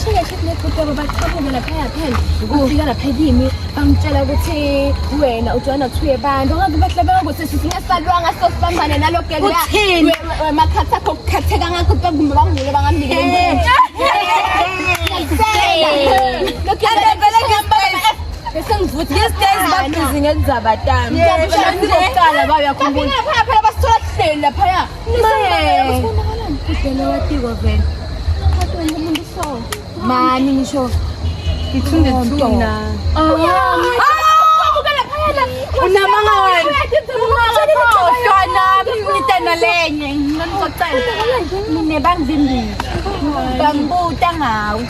Shile kutoka bakhamu ngalaphaya phela ukufika lapha kimi bangitshela ukuthi wena ujwana thuye bantu ngabe bahlabeka ukuthi singasalwanga sosibambane nalogela wemakhatha akho ukukhatheka ngakho kumbe bangule bangamnike bese ngivuthi days babhizi ngenzaba tami ngiyaqala bayakhumbula phela basithola hleli lapha basibonakala ngikudela watiko vele umuntu so mani ngisho ngithunde thuna ukala phela unamanga wena hlona ngitana lenye ngizoqala mine bangizimbili bangibuta ngawo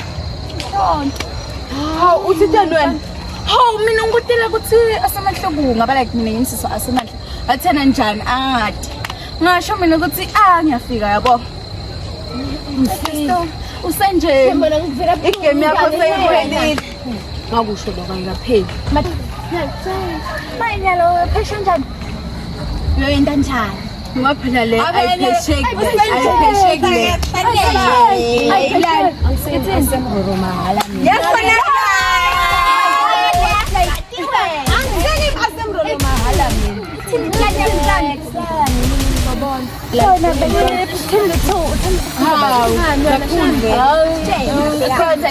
hawu uthi wena hawu mina ngikutela ukuthi asamahlobu ngaba like mina yinsizwa asamahla athena njani angadi ngasho mina ukuthi ngiyafika yabo usenje igame yakho seyiphelile ngakusho lokwangapheli manyalo phesha njani yo into njani ngaphela le ayipheshekile angisebenze ngoroma hala mina yasona asemroma hala mina thini Lona bele phinde tho hawu ngafunde khona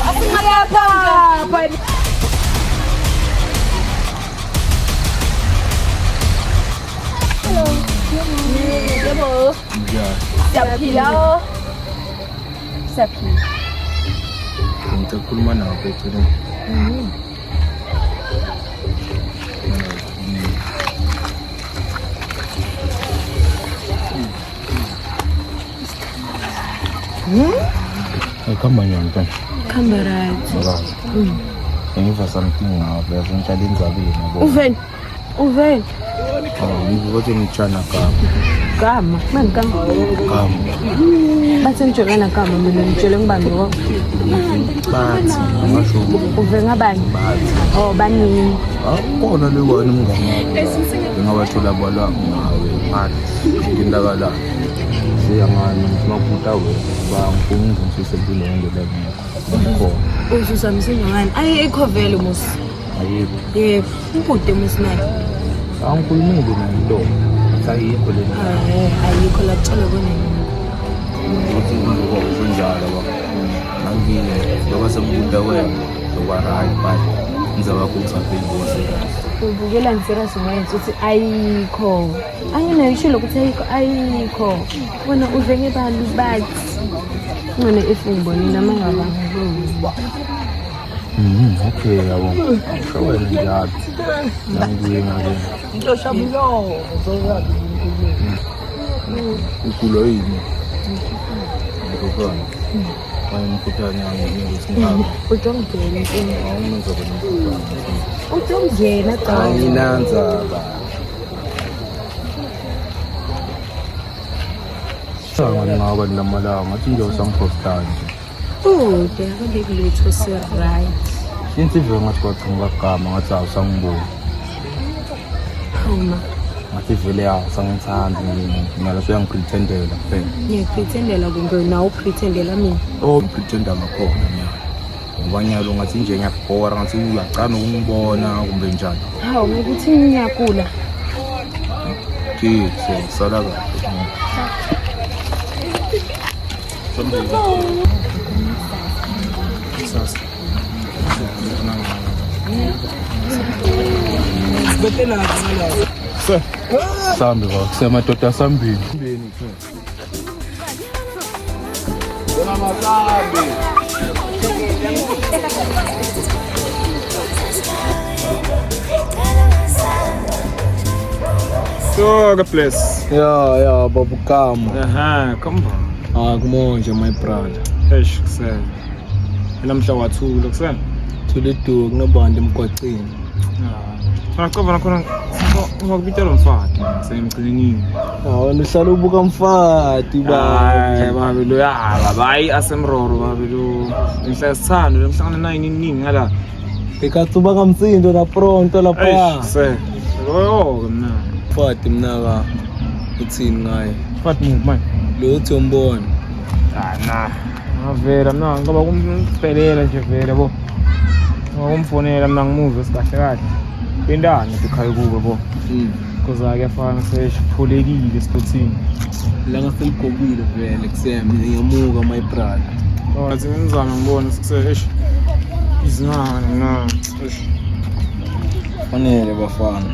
asingapha hello yebo yaphila saphi ngikukhuluma nawe phela Come on, young man. Come right. Ngiva something ngawe ngicela indzabeni yabo. Uven. Ngizothi ngitshana Gama, mani gama. Bathi ngijolana gama mina ngitshele ngibambe kwakho. Bathi ngisho Uve ngabani? Oh banini. Khona lewani umngane. Ngingabathola bala ngawe manje ngindakala. Siyangani simaphutha wena bangifuna ngisisebile ngelo ususamsinya ngani ayikho vele musi ayikho yebo ubude musi naye angikhulumile nayo sayikho le ayikho la tshela kone ukuthi unjalo nangile ngoba sembuda wena ngoba right but ngizaba kuthaphi ngose ubukela ngiseraso ngayo ukuthi ayikho angina yisho lokuthi ayikho wena uve ngebantu bathi ngene ifumboni namangaba okay yabo showena njalo nangiyena ke ngiyoshabulo zozabi ukulo yini ngokona mkutanya ngiyengisikhaba ujongela inkinga awumenza bona ujongela cha anginanzaba ngaba namalanga ngathi nje usangipostanje ude akulekuletho se right insive ngathi kwacunga igama ngathi awusangiboni homa ngathi vele awusangithanda mina la suyangipretendela kuphela ngiyapretendela kumbe nawe upretendela mina pretenda ngakhona mina ngibanyalo ngathi nje ngiyabhora ngathi uyacana ukungibona kumbe njani hawu ngokuthi ngiyakula so sala kahle sambi kusemadoda sambili So, good place. Yeah, Babu Kam. Come on. Kumonje my brother. Eish, kusele. Namhla wathula kusele. Thule du kunobanda emgwaqeni. Nakhona ngokubitela umfati semgcinini. Hawu nihlala ubuka mfati Hayi babe lo yaba bayi asemroro babe lo. Ngihlala sithando lemhlangana nayo iningi ngala. Ekatsuba kamsindo na pronto lapha. Se. Lo mina. Mfati mina ka uthini ngaye? Mfati manje. Lo uthi umbona. Nah. Avela mina ngoba kumphelela nje vele yabo. Ngokumfonela mina ngimuve sikahle kahle. Bendana ekhaya kubo bo. Kuza kuyafana sesiphulekile esiphothini. La ngaseligobile vele kusema ngiyamuka my brother. Ngathi ngizama ngibone sikusesh. Izingane na. Fanele bafana.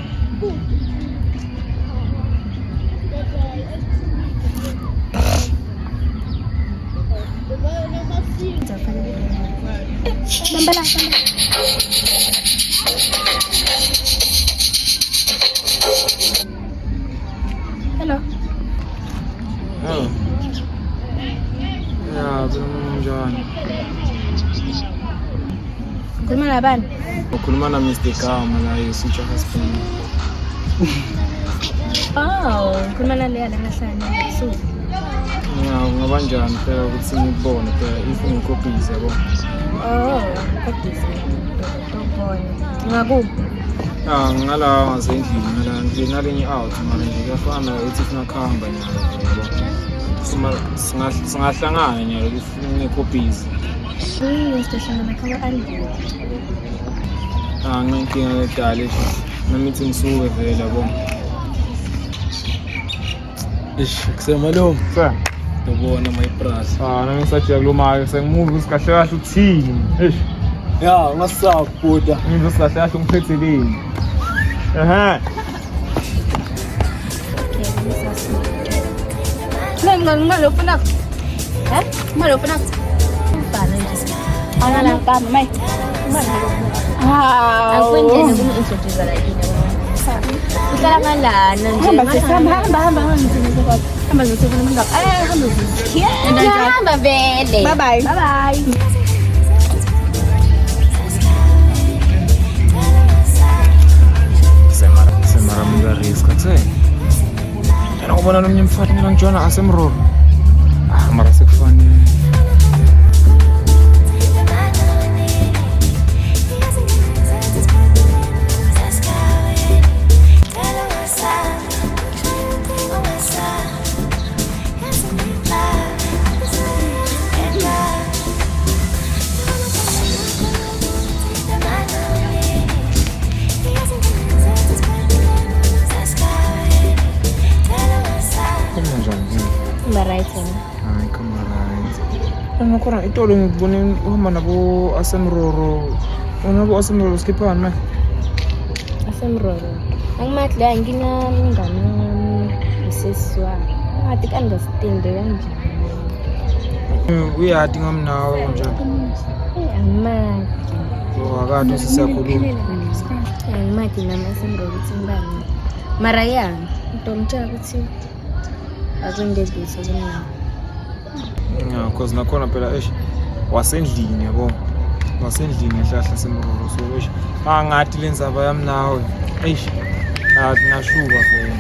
Hello. Oh. Ya, njani? Khuluma nabani? Ukhuluma na Mr. Gama la yesitsha husband. Oh, khuluma naleya langahlanje so. Ya, ngaba njani phela ukuthi ngibone phela if ngikophize yabo. Oh, kodwa ngibona. Ngakubo. Ngala ngasendlini ngala nje ngalenye out manje nje kuyafana ukuthi ufuna khamba nyalo yabo. Singahlangana nyalo ufuna ngikophize. Station nakhaba andile. Nginkinga ledale namithi ngisuke vele yabo. Kusema lo. Sa. Ubona my brother. Nami ngisathi kulomake sengimuve sikahle kahle uthini. Ya, ngasaphuta. Ngimuve sikahle kahle ungiphetheleni. Ngalo ufuna. Ngalo ufuna. Ufana nje. Ana kama mai. Akwendele kumintroduce la yini. Uhlala ngalana nje. Hamba ngizofuna umuntu. Hamba vele. Bye bye. Bye bye. Semara mga risk kasi. Ano ko ba na naman yung fat nilang Jonah asemror? Mara sekufani. Nakhona itolo ngibone uhamba nabo asemroro. Nabo asemroro skiphana manje. Asemroro. Angimathi la nginamngani iseswa. Ngathi understand kanje. Uyati ngamnawe kanjani? Angimathi. Akade sisakhuluma. Angimathi nama asemroro ukuthi ngibani. Mara ya, ntomtshela ukuthi akwendedisa mina. Yeah, because nakhona phela wasendlini yabo. Wasendlini ehlahla semroro so ngathi lenzaba yami nawe. Ngashuka vele.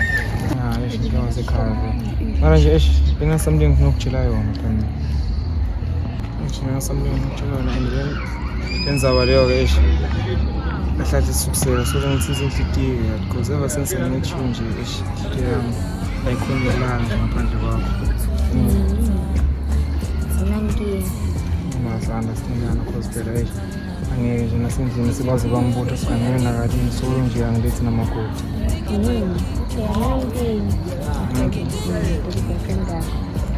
Ngasekhaya vele. Mara nje bengasamlingi ngokutshela yona phela. Ngingasamlingi ngokutshela yona and then lenzaba leyo ke ehlahla sukusela so ngithize inhliziyo because ever since nginethi nje inhliziyo yami ayikhonelanga ngaphandle kwakho. Understand cause phela angeke nje nasendlini sibaze bangibutha sikhangene nakadini so nje angilethi namakoti.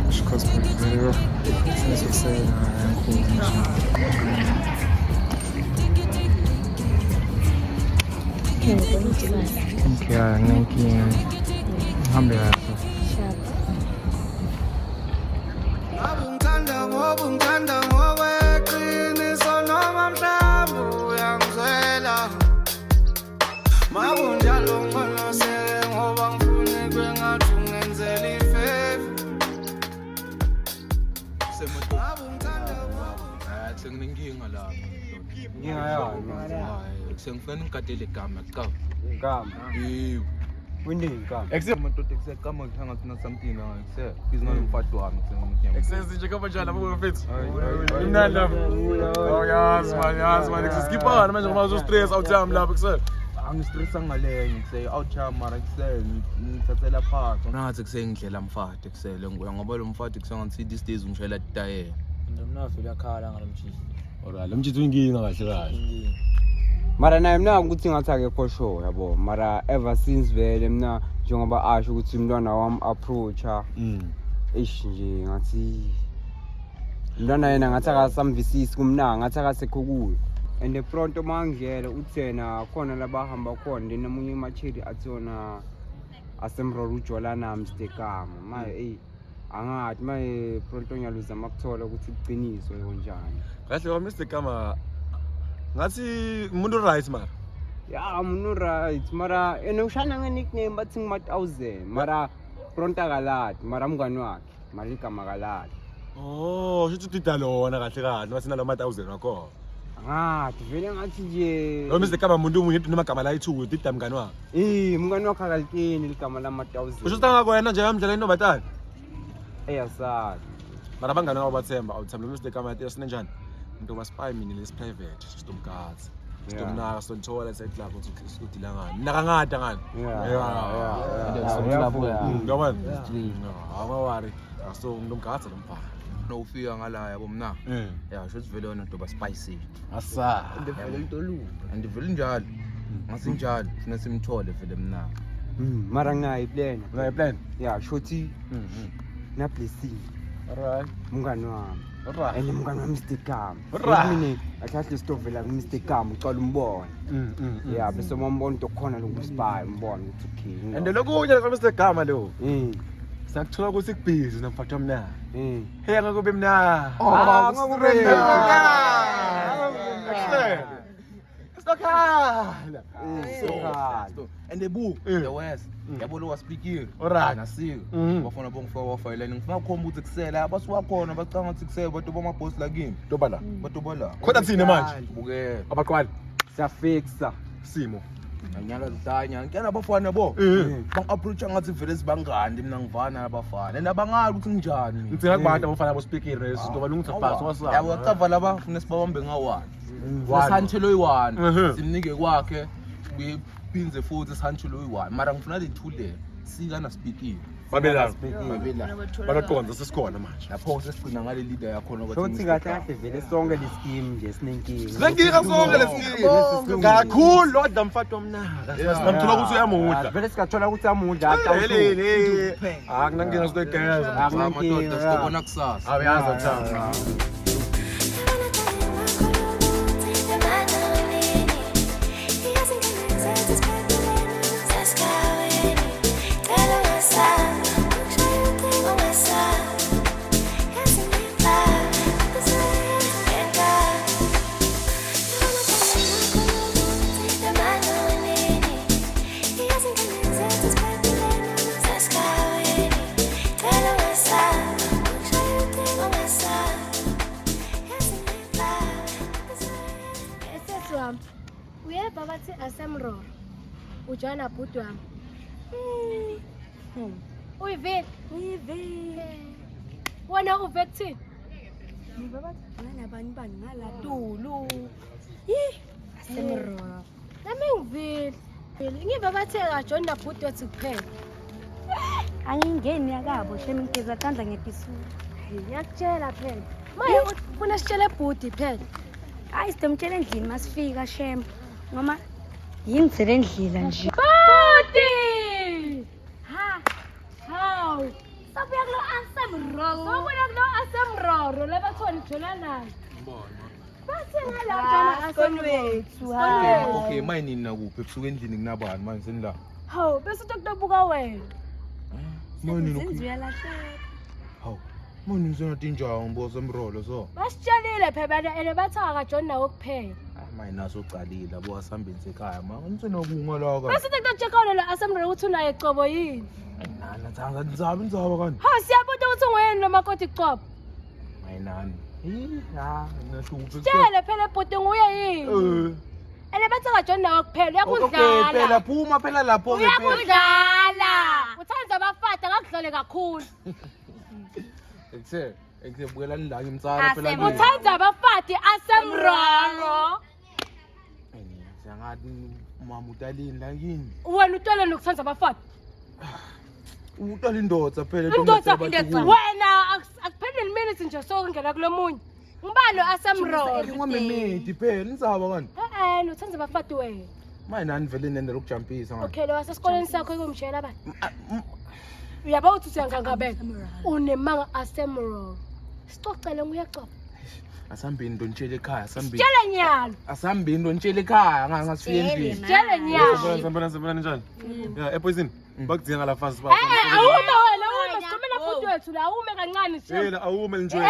Because phela sinesela enkulu nje. Okay, nginenkinga. Ngihambe kahle. Senginenkinga lapha. Ngiyaya. Sengifuna ngigadele igama ka. Igama. Yebo. Wini igama. Amadoda ekusegama ngithanga thina something na ekuse. Bizina lomfati wami kusenyama. Exercise nje kama njalo lapho mfethu. Imnandi lapho. Oh yazi man sesikhipana manje ngoba uzostress awuthami lapho kusele. Angistressa ngalenye kuse outchama mara kuse ngithathela phansi. Ngathi kuse ngidlela mfati kusele ngoba ngoba lo mfati kusangathi these days ungishayela itayela. Ndimnafi uyakhala ngalomshisi. Alright, lomthithi uyinkinga kahle kahle. Mara naye mina ukuthi ngathi akekho sure yabo. Mara ever since vele mina njengoba asho ukuthi umntwana wami approacha. Eish nje ngathi umntwana yena ngathi akasamvisisi kumnanga ngathi akasekho kuyo. And the pronto mangiyela uthena khona labahamba khona then namunye machiri athona asemroro ujola nami stekama maye angathi maye pronto ngiyaluza makuthola ukuthi uqiniso yonjani. Kahle kwa Mr. Kama ngathi umuntu right mara. Ya umuntu right mara ene ushana nge-nickname bathi ngima-1000 mara pronto akalati mara mngani wakhe mara igama akalati. Oh, shuthi udida lona kahle kahle masina lo 1000 wakho. Ngathi vele ngathi nje Lo Mr. Kama umuntu umunye namagama la ithu udida mngani wakhe. mngani wakhe akalitini ligama lama-1000. Usho sitanga kwena nje amdlela inobatani. Eyasazi. Mara bangani wabo bathemba awuthemba lo Mr. Kama yathi sinenjani. Umuntu waspy mina lesi private sitomgazi. Sitomnaka sonthola side club ukuthi udila ngani. Nakangada ngani. Ngiyabona. Awawari. So ngomgazi lo mfana. Ufika ngala yabo mina. Yeah, shothi vele wona ndoba spicy. Asa. Ndivele intolulo. Andivele njalo. Ngasinjalo funa simthole vele mina. Mara ngayi plan. Ngayi plan. Yeah, shothi na blessing. Alright. Mngani wami. Alright. And mngani wami Mr. Kama. Alright. Mina akahle stovela ku Mr. Kama ucala umbona. Yeah, bese mambona into khona lokuspy umbona ukuthi okay. And lokunye kwa Mr. Gama lo. Sakuthola ukuthi kubhizi namfata mna. Hey ngakube mna. Ngakube Stokhala. So, and the book, the West, yabo lo waspeaking. Alright. Nasiko. Bafuna bongifaka wafayela ngifuna ukhomba ukuthi kusela abasuwakhona bacanga ukuthi kusela bathi boma boss la kimi. Dobala. Batobala. Khona thina manje. Bukela. Abaqwali siyafixa simo. Anyala zidanya ngiyana abafana bo. Bang approach ngathi vele sibangani mina ngivana abafana. And abangali ukuthi nginjani. Ngithenga kubantu abafana abo speaking race ngoba lungithi phasi wasaba. Yabo cava laba funa sibabambe ngawa. Sanchelo yi1 simnike kwakhe buyiphinze futhi sanchelo yi1 mara ngifuna lethule sika na speaking babelana babelana balaqonza sesikhona manje lapho sesigcina ngale leader yakho shothi kahle kahle vele sonke lescheme nje sinenkinga sinenkinga sonke lescheme kakhulu lodla mfati womnaka sinamthola ukuthi uyamudla vele sikathola ukuthi amudla helele akunankinga sitegeza amadoda sikubona kusasa abayazi athanga uyeva bathi asemroro ujana bhuti wami uyive wena uve kuthini ngiva bathi ngalabani bani ngalatulu asemroro nami ngivile ngiva bathi ajona bhuti wathi kuphela angingeni yakabo shema ngigeza tandla ngepisula ngiyakutshela phela maye ufuna sitshele bhuti phela hayi sitomtshela endlini masifika shema ngoma yingizele endlila nje bhuti hawu sabuya kulo asemroro lebathona ijona nayo bathi okay mine nakuphi ebusuku endlini kunabani manje senila hawu bese utokubuka wena manje uyalahleka hawu manje ngizona tinjawo ngiboza emrolo so basitshelile phela ene bathi akajoni nawo kuphela manje naso ucalile abo asihambeni sekhaya ma ngitsena kungalaka bese utokucheckona la asemroro ukuthi unayo icobo yini nana thanga inzaba kanti hawu siyabuta ukuthi unguyeni nomakoti icobo mayinani ngiyahlupha tshele phela bhuti nguye yini ene bathi angajoni nawe kuphela Okay, uyakudlala phela phuma phela lapho ke phela. uyakudlala uthanda abafati akakudlale kakhulu Ekuthe bukela nilanga imtsana phela. uthanda abafati asemraro Sangathi mama utalini la yini? wena utole nokuthanda abafati Utala indoda phela indoda wena akuphendeni minutes nje sokungena kulomunye ngibalo asemraro ngomemedi phela nizaba kanti. uthanda abafati wena Manje nani vele nende lokujampisa manje. okay lo wasesikoleni sakho ikumshela abani uyaba uthi siyangangabeka unemanga asemraro sicocele nguyaxoxa Asambini ndontshela ekhaya, asambini. tshela nyalo Asambini ndontshela ekhaya ngasifike endlini. tshela nyalo Sambana njani? Ya epoison. Bakudzinga ngala fast ba. awume wena awume sikhomela futhi wethu la awume kancane nje Yena awume enjoy.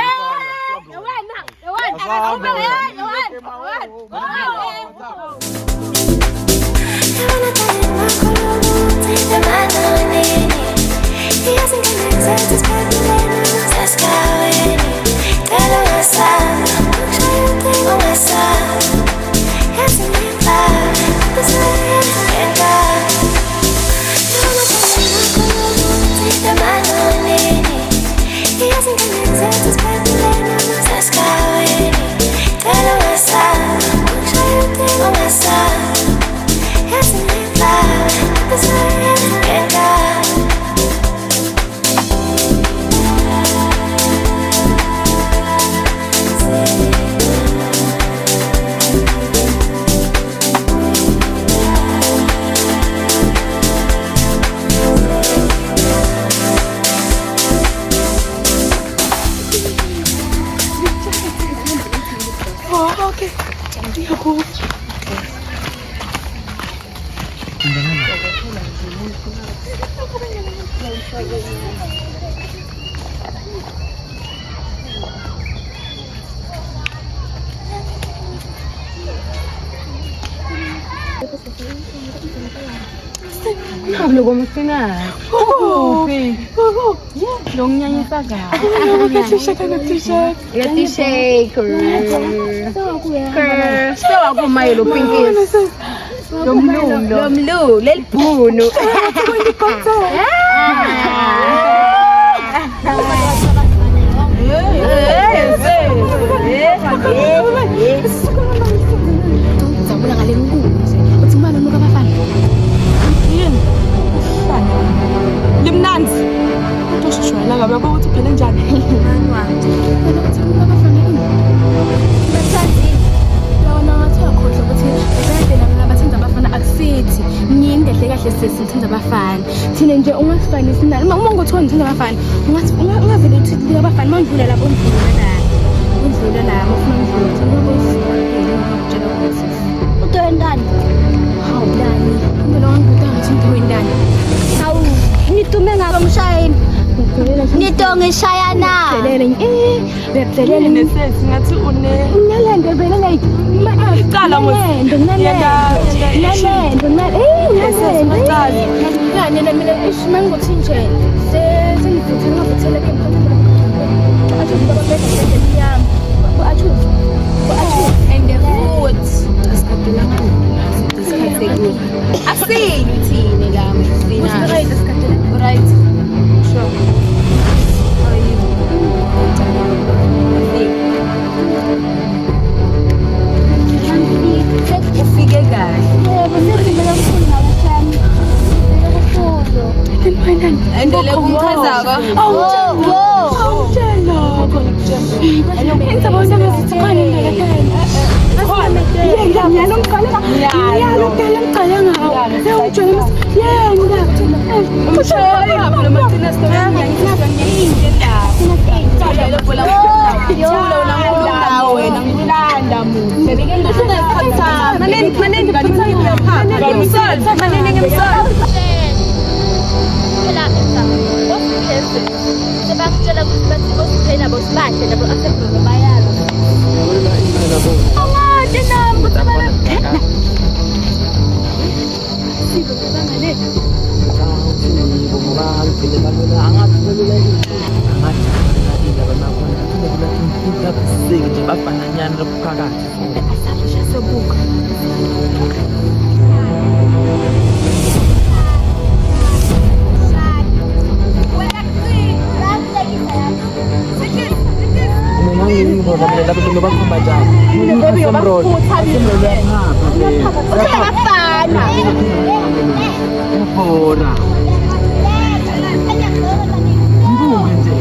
Pablo, ¿cómo estás? Long nyanyi saga. Yati shaker. Sawa kumayelo pinkis. Lomlu, lelpuno. Zabula ngale nkulu. Uthi manje nuka bafana. Yini? Limnanzi. Utoshishwana ngabe ukuthi phela njani? Mani wami. Uthi nuka bafana yini? Bathandi. Lona wathi akhohle ukuthi ekade lana abathenza abafana akusithi. Nyini kahle kahle sesithenza abafana. Thina nje ungasifanisi nani. Uma ngothiwa ngithenza abafana, ungavele uthi lika abafana mandlula lapho ndlula la. Undlula la, ufuna ndlula. Utondani? Hawu dani. Indlela wangibudanga ukuthi utondani. Hawu, nitume ngaba mshayeni. Nitonge shayana. Bebzelele nesesi ngathi unalende vele like iqala ngalende ngalende mina ishimangothi nje sengivuthela ngavuthela ke athi baba bese yami athi and the food asikadela ngayo asini thini la mfina right asikadela right sure how are you ufike kahle endele kumchazako sebakutshela ukuthi bathi bosiphela bosibahle labo asebheke bayalo angade nami ukuthi siko bangale Angat Ngiyabusika nje bafananyana lokuphakathi. Sobuka. Mina ngiyibona mina lapho bakhomba njalo. Bora. Mbuke nje.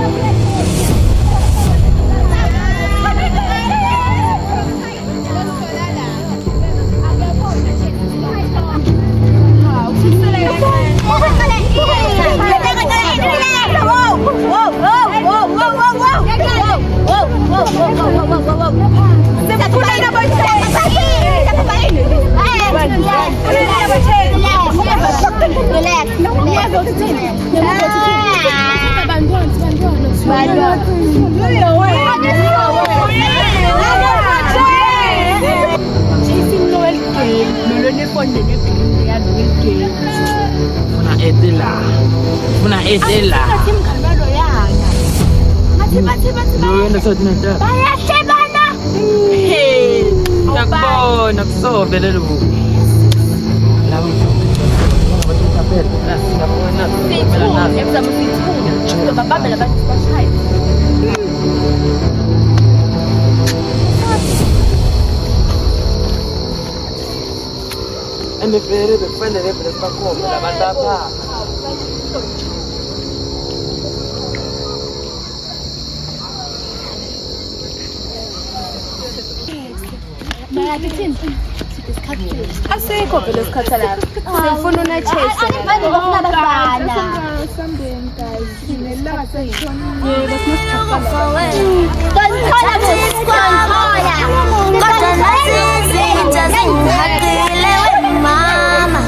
Funa etela. Bayahlebana. Ngiyakubona kusovele lo. Lawo. Emefere bekufanele vele bakhombe labantu apha. Asikho vele isikhathi lapha. Sifuna una chase. Mama,